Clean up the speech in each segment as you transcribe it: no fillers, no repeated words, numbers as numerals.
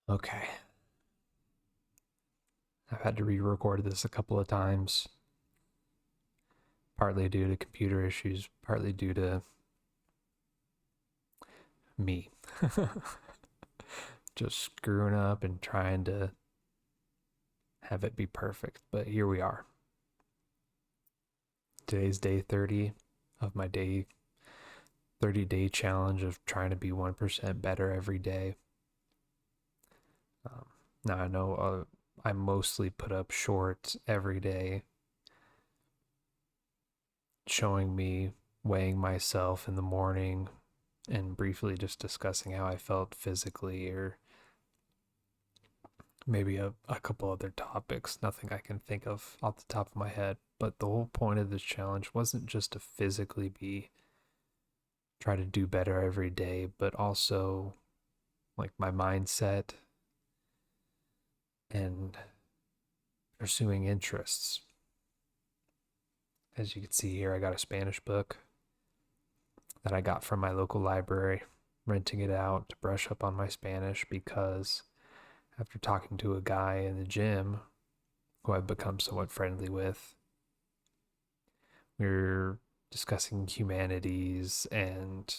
Okay. I've had to re-record this a couple of times, partly due to computer issues, partly due to me just screwing up and trying to have it be perfect. But here we are. Today's day 30 of my 30-day challenge of trying to be 1% better every day. Um, Now I know I mostly put up shorts every day showing me weighing myself in the morning and briefly just discussing how I felt physically, or maybe a couple other topics. Nothing I can think of off the top of my head. But the whole point of this challenge wasn't just to physically try to do better every day, but also like my mindset and pursuing interests. As you can see here, I got a Spanish book that I got from my local library, renting it out to brush up on my Spanish because after talking to a guy in the gym who I've become somewhat friendly with, we were discussing humanities and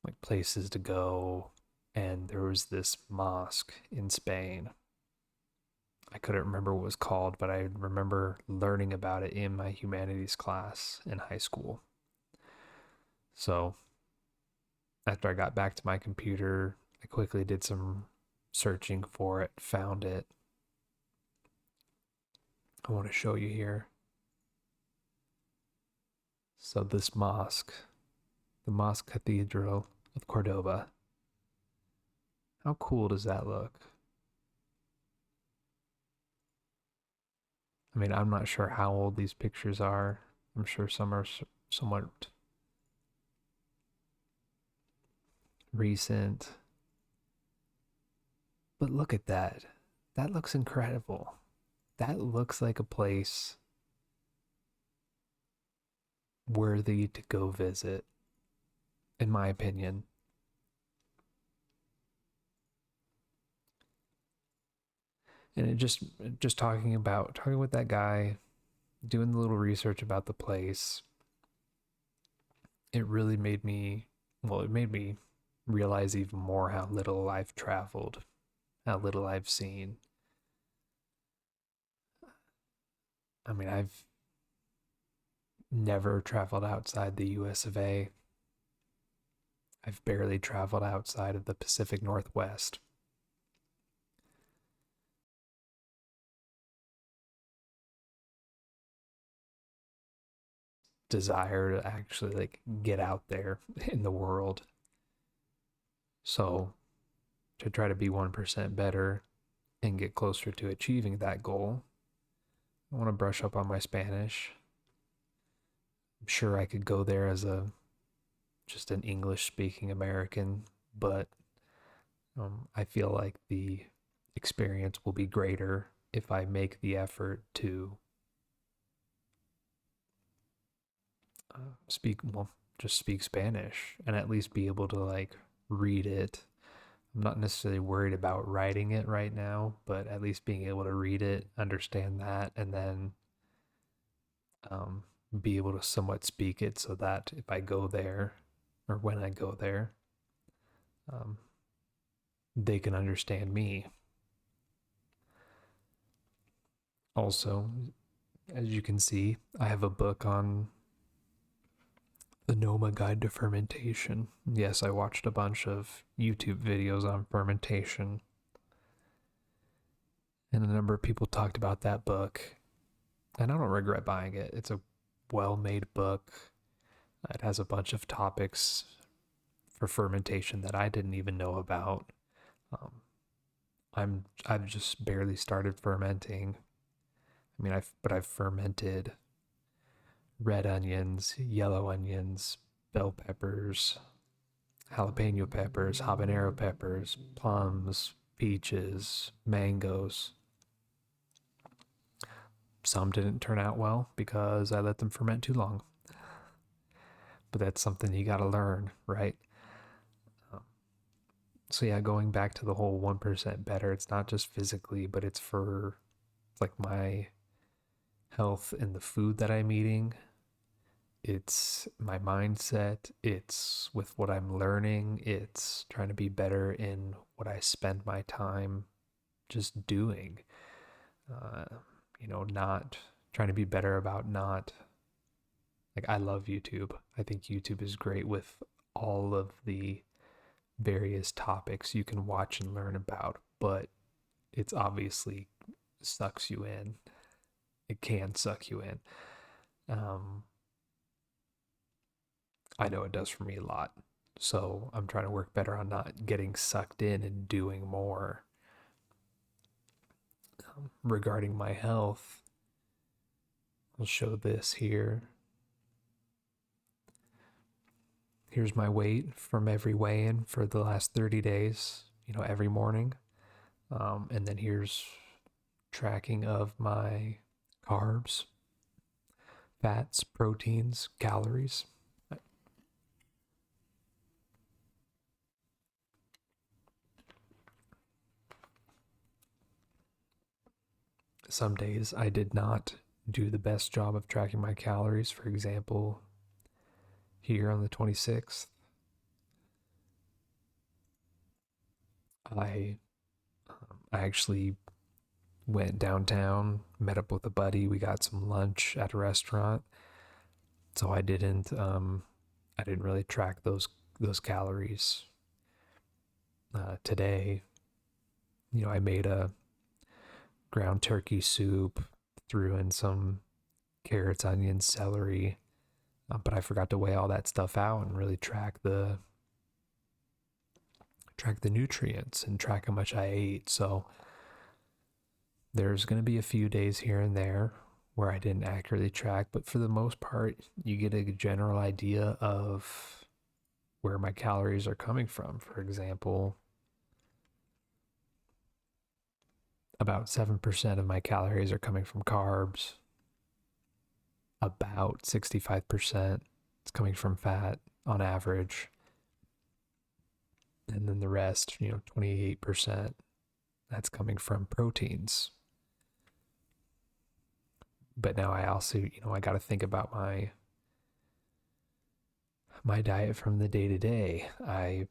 like places to go. And there was this mosque in Spain. I couldn't remember what it was called, but I remember learning about it in my humanities class in high school. So after I got back to my computer, I quickly did some searching for it, found it. I want to show you here. So this mosque, the Mosque Cathedral of Córdoba. How cool does that look? I mean, I'm not sure how old these pictures are. I'm sure some are somewhat recent. But look at that. That looks incredible. That looks like a place worthy to go visit, in my opinion. And it just talking with that guy, doing the little research about the place, it really made me, well, it made me realize even more how little I've traveled, how little I've seen. I mean, I've never traveled outside the US of A. I've barely traveled outside of the Pacific Northwest. Desire to actually like get out there in the world. So to try to be 1% better and get closer to achieving that goal, I want to brush up on my Spanish. I'm sure I could go there as a just an English speaking American, but I feel like the experience will be greater if I make the effort to just speak Spanish and at least be able to like read it. I'm not necessarily worried about writing it right now, but at least being able to read it, understand that, and then um, be able to somewhat speak it so that if I go there or when I go there, um, they can understand me. Also, as you can see, I have a book on the Noma Guide to Fermentation. Yes, I watched a bunch of YouTube videos on fermentation, and a number of people talked about that book, and I don't regret buying it. It's a well made book. It has a bunch of topics for fermentation that I didn't even know about. Um, I've just barely started fermenting. I mean, I've fermented red onions, yellow onions, bell peppers, jalapeno peppers, habanero peppers, plums, peaches, mangoes. Some didn't turn out well because I let them ferment too long. But that's something you got to learn, right? So yeah, going back to the whole 1% better, it's not just physically, but it's for like my health and the food that I'm eating. It's my mindset, it's with what I'm learning, it's trying to be better in what I spend my time just doing. Uh, not trying to be better about not like I love YouTube. I think YouTube is great with all of the various topics you can watch and learn about, but it's obviously sucks you in. It can suck you in. Um, I know it does for me a lot. So I'm trying to work better on not getting sucked in and doing more. Regarding my health, I'll show this here. Here's my weight from every weigh in for the last 30 days, every morning. And then here's tracking of my carbs, fats, proteins, calories. Some days I did not do the best job of tracking my calories. For example, here on the 26th, I I actually went downtown, met up with a buddy. We got some lunch at a restaurant. So I didn't really track those calories today. I made a ground turkey soup, threw in some carrots, onions, celery, but I forgot to weigh all that stuff out and really track the nutrients and track how much I ate. So there's going to be a few days here and there where I didn't accurately track, but for the most part, you get a general idea of where my calories are coming from. For example, about 7% of my calories are coming from carbs, about 65% is coming from fat on average, and then the rest, 28%, that's coming from proteins. But now I also, I got to think about my diet from the day to day. I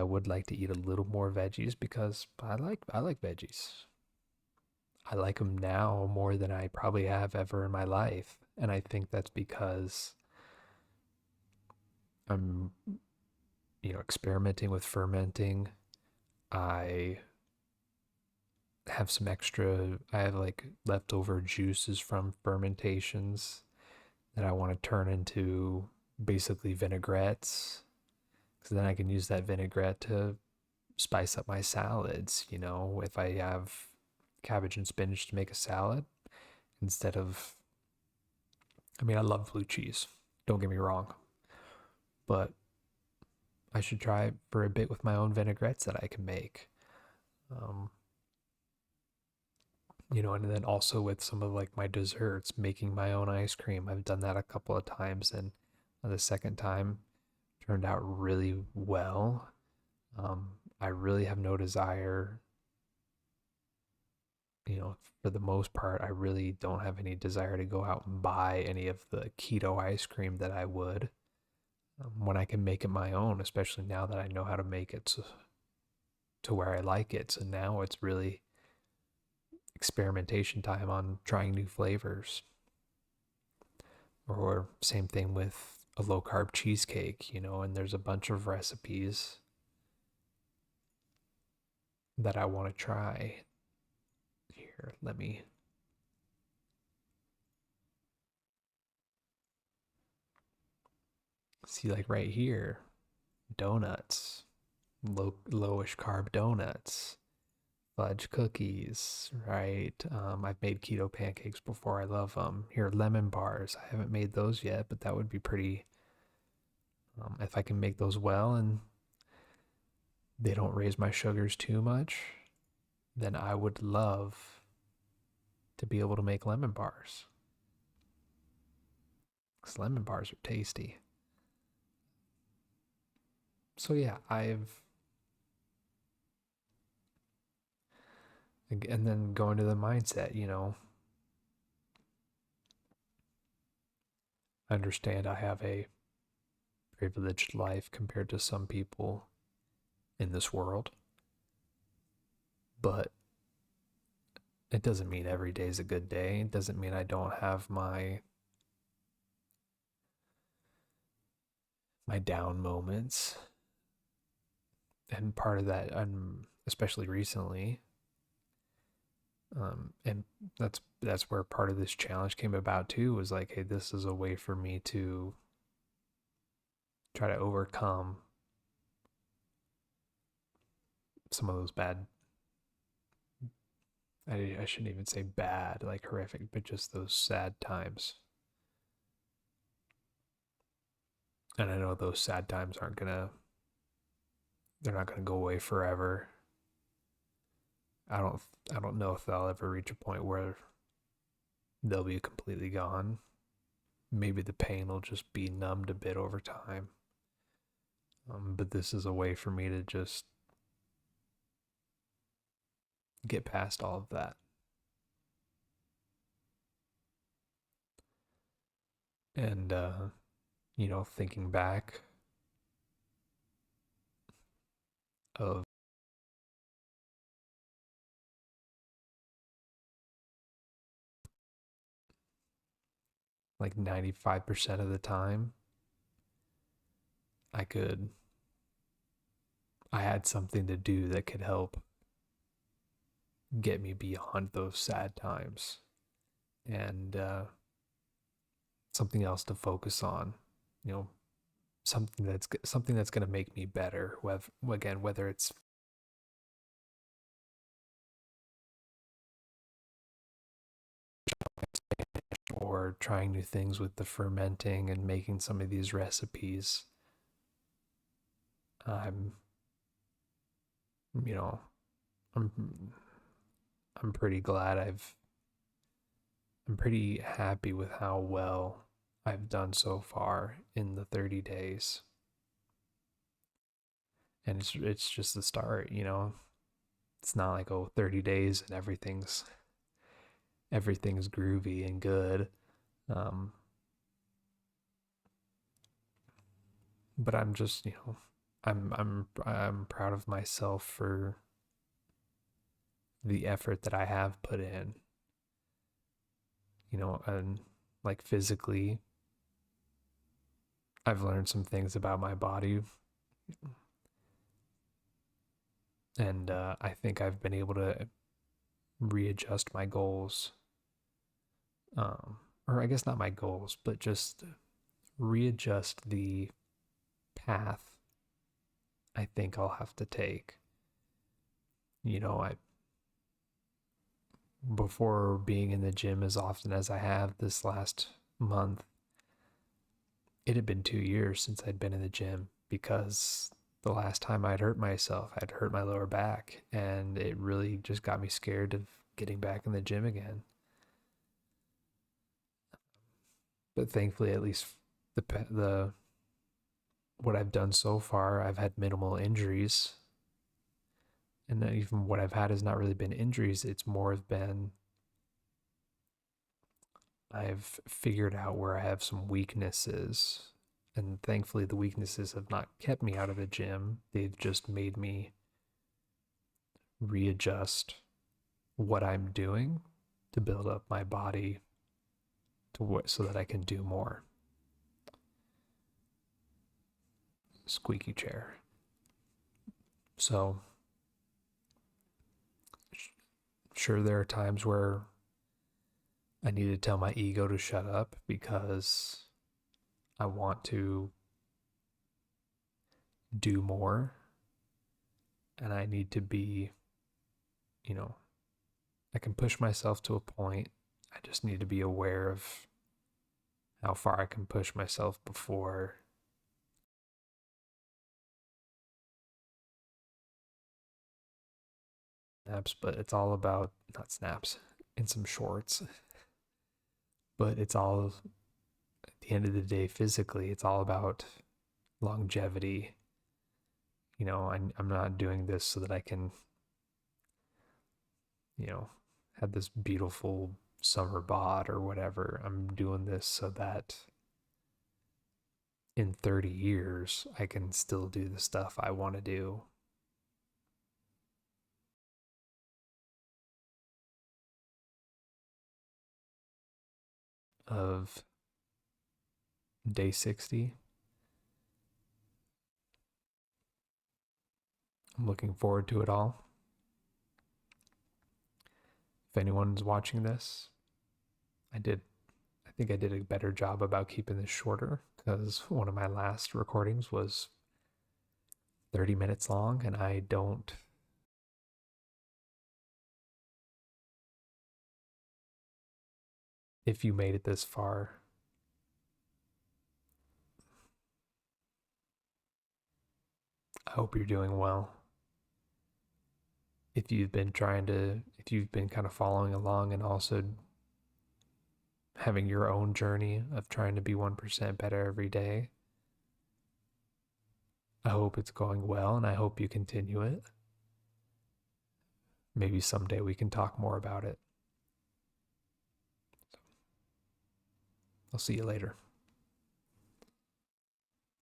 would like to eat a little more veggies because I like veggies. I like them now more than I probably have ever in my life, and I think that's because I'm experimenting with fermenting. I I have like leftover juices from fermentations that I want to turn into basically vinaigrettes, because then I can use that vinaigrette to spice up my salads. If I have cabbage and spinach to make a salad instead of, I mean, I love blue cheese, don't get me wrong, but I should try it for a bit with my own vinaigrettes that I can make. Um, and then also with some of like my desserts, making my own ice cream. I've done that a couple of times, and the second time turned out really well. I really have no desire, for the most part, I really don't have any desire to go out and buy any of the keto ice cream that I would, when I can make it my own, especially now that I know how to make it to where I like it. So now it's really experimentation time on trying new flavors. Or same thing with a low carb cheesecake, and there's a bunch of recipes that I want to try. Here, let me see, like right here, donuts, lowish carb donuts, fudge cookies, right? I've made keto pancakes before. I love them. Here, lemon bars. I haven't made those yet, but that would be pretty. If I can make those well and they don't raise my sugars too much, then I would love to be able to make lemon bars. Because lemon bars are tasty. So yeah, And then going to the mindset, I understand I have a privileged life compared to some people in this world, but it doesn't mean every day is a good day. It doesn't mean I don't have my down moments. And part of that, especially recently, and that's where part of this challenge came about too. Was like, hey, this is a way for me to try to overcome some of those bad. I shouldn't even say bad, like horrific, but just those sad times. And I know those sad times they're not gonna go away forever. I don't I don't know if they'll ever reach a point where they'll be completely gone. Maybe the pain will just be numbed a bit over time. But this is a way for me to just get past all of that. And, thinking back of like 95% of the time, I could, I had something to do that could help get me beyond those sad times and something else to focus on, you know, something that's going to make me better. Whether it's or trying new things with the fermenting and making some of these recipes. I'm, you know, I'm, I'm pretty glad I'm pretty happy with how well I've done so far in the 30 days. And it's just the start. It's not like, oh, 30 days and everything's groovy and good. Um, but I'm just, I'm proud of myself for the effort that I have put in, and like physically, I've learned some things about my body, and I think I've been able to readjust my goals, or I guess not my goals, but just readjust the path I think I'll have to take. I before being in the gym as often as I have this last month, it had been 2 years since I'd been in the gym because the last time I'd hurt myself, I'd hurt my lower back, and it really just got me scared of getting back in the gym again. But thankfully, at least the what I've done so far, I've had minimal injuries, and even what I've had has not really been injuries. It's more of been I've figured out where I have some weaknesses. And thankfully, the weaknesses have not kept me out of the gym. They've just made me readjust what I'm doing to build up my body so that I can do more. Squeaky chair. So, sure, there are times where I need to tell my ego to shut up because I want to do more, and I need to be, I can push myself to a point. I just need to be aware of how far I can push myself before snaps. But it's all about, not snaps, in some shorts, but it's all, at the end of the day, physically, it's all about longevity. I'm not doing this so that I can you know, had this beautiful summer bod or whatever. I'm doing this so that in 30 years, I can still do the stuff I want to do. Of day 60, I'm looking forward to it all. If anyone's watching this, I did I think I did a better job about keeping this shorter because one of my last recordings was 30 minutes long, and I don't. If you made it this far, I hope you're doing well. If you've been kind of following along and also having your own journey of trying to be 1% better every day, I hope it's going well and I hope you continue it. Maybe someday we can talk more about it. I'll see you later.